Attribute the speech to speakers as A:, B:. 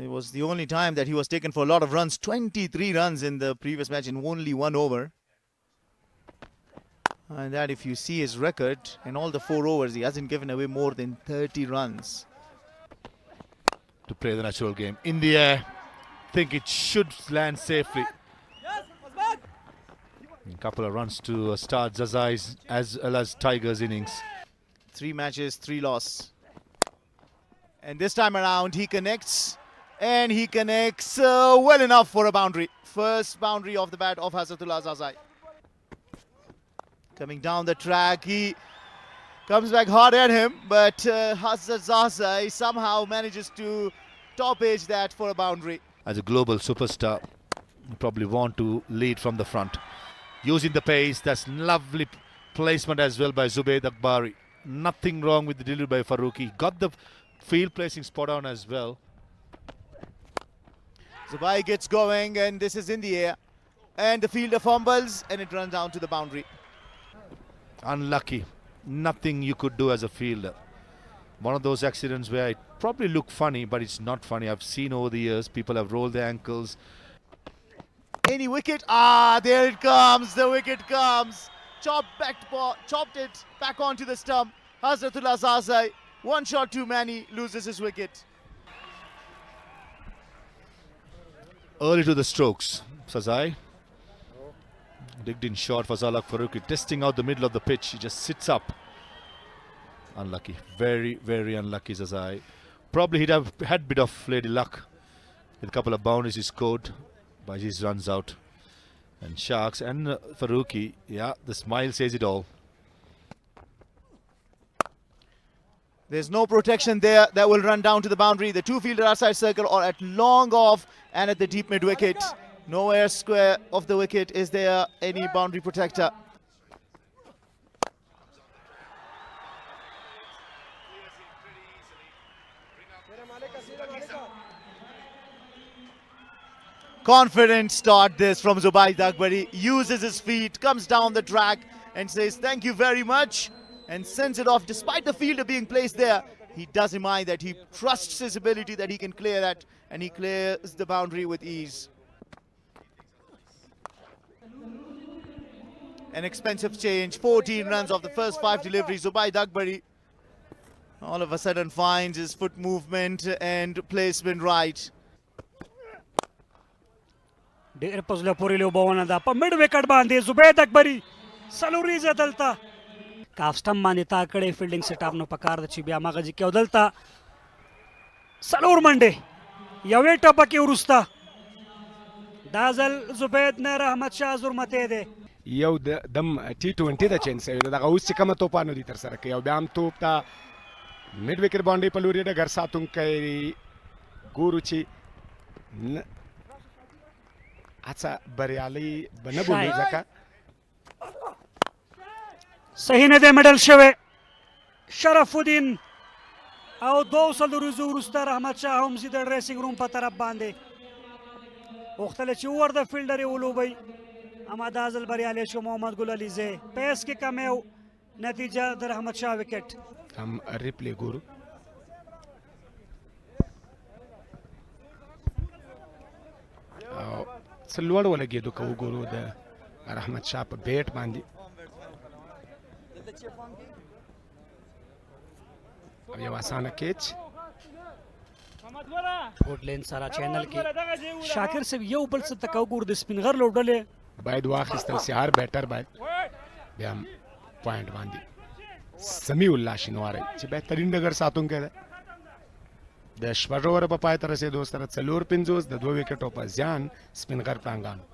A: It was the only time that he was taken for a lot of runs. 23 runs in the previous match in only 1 over. And that, if you see his record, in all the 4 overs, he hasn't given away more than 30 runs.
B: To play the natural game. In the air, think it should land safely. A couple of runs to start Zazai's as well as Tiger's innings.
A: 3 matches, 3 loss. And this time around, he connects. And he connects well enough for a boundary. First boundary off the bat of Hazratullah Zazai. Coming down the track, he comes back hard at him, but Hazrat Zazai somehow manages to top edge that for a boundary.
B: As a global superstar, you probably want to lead from the front. Using the pace, that's lovely placement as well by Zubaid Akbari. Nothing wrong with the delivery by Farooqi. Got the field placing spot on as well.
A: Zubair gets going, and this is in the air. And the fielder fumbles, and it runs down to the boundary.
B: Unlucky. Nothing you could do as a fielder. One of those accidents where it probably looked funny, but it's not funny. I've seen over the years, people have rolled their ankles.
A: Any wicket? Ah, there it comes. The wicket comes. Chopped it back onto the stump. Hazratullah Zazai, 1 shot too many, loses his wicket.
B: Early to the strokes. Zazai. Digged in short for Zalak Farooqi. Testing out the middle of the pitch. He just sits up. Unlucky. Very, very unlucky Zazai. Probably he'd have had a bit of lady luck. With a couple of boundaries he scored. Bajis runs out. And Sharks and Farooqi, yeah, the smile says it all.
A: There's no protection there. That will run down to the boundary. The 2 fielder outside circle or at long off and at the deep mid wicket. Nowhere square of the wicket is there any boundary protector. Confident start this from Zubair Akbari. Uses his feet, comes down the track and says thank you very much and sends it off. Despite the fielder being placed there, he doesn't mind that. He trusts his ability that he can clear that, and he clears the boundary with ease. An expensive change, 14 runs off the first 5 deliveries. Zubair Akbari all of a sudden finds his foot movement and placement right.
C: ډېر په زړه پورې لوبونه ده. په مډ وکټ باندې زبید اکبري څلوريزه دلته کاف سټم باندې تا کړی فیلډینګ سیټ اپ نو پکار د چې بیا مغه چې کېو دلته څلور منډې یوې ټپه کې وروسته دا ځل زبید نه رحمت شاه زرمتی دی.
D: یو د دم T20 د چینج شوی دغه اوس چې کومه توپانو دي ترسره کوي او بیا هم توپ ته مډ وکټ باندې په لوري ډګر ساتونکی ګورو چې هڅه بریالي به نه بولي ځکه
C: صحیح نه دی مډل شوی شرف الدین او 200 ورځو وروسته رحمت شاه هم ځي د ډریسینګ روم په طرف باندې غوښتل چې ور د فیلډر یې ولوبوي اما دا ځل بریالی شو محمد ګل علیزی پیس کې کمی او نتیجه د رحمت شاه وکټ.
D: هم ریپلی ګورو او څه لوړ ولګېدو که وګورو د رحمت شاه په بیټ باندې او یو اسانه کیچ
C: فوټ لین سره چینل کې شاکر صاحب یو بل څه تکه وګورو د سپینغر لوبډلې
D: باید واخیستل سي هر بیټر باید بیا هم پوینټ باندې سمیع الله شینواری چې بهترین ډګر ساتونکی دی د شپږ اووره په پای ته رسېدو سره 4-50 د 2 وکټو په زیان سپین غر پړانګانو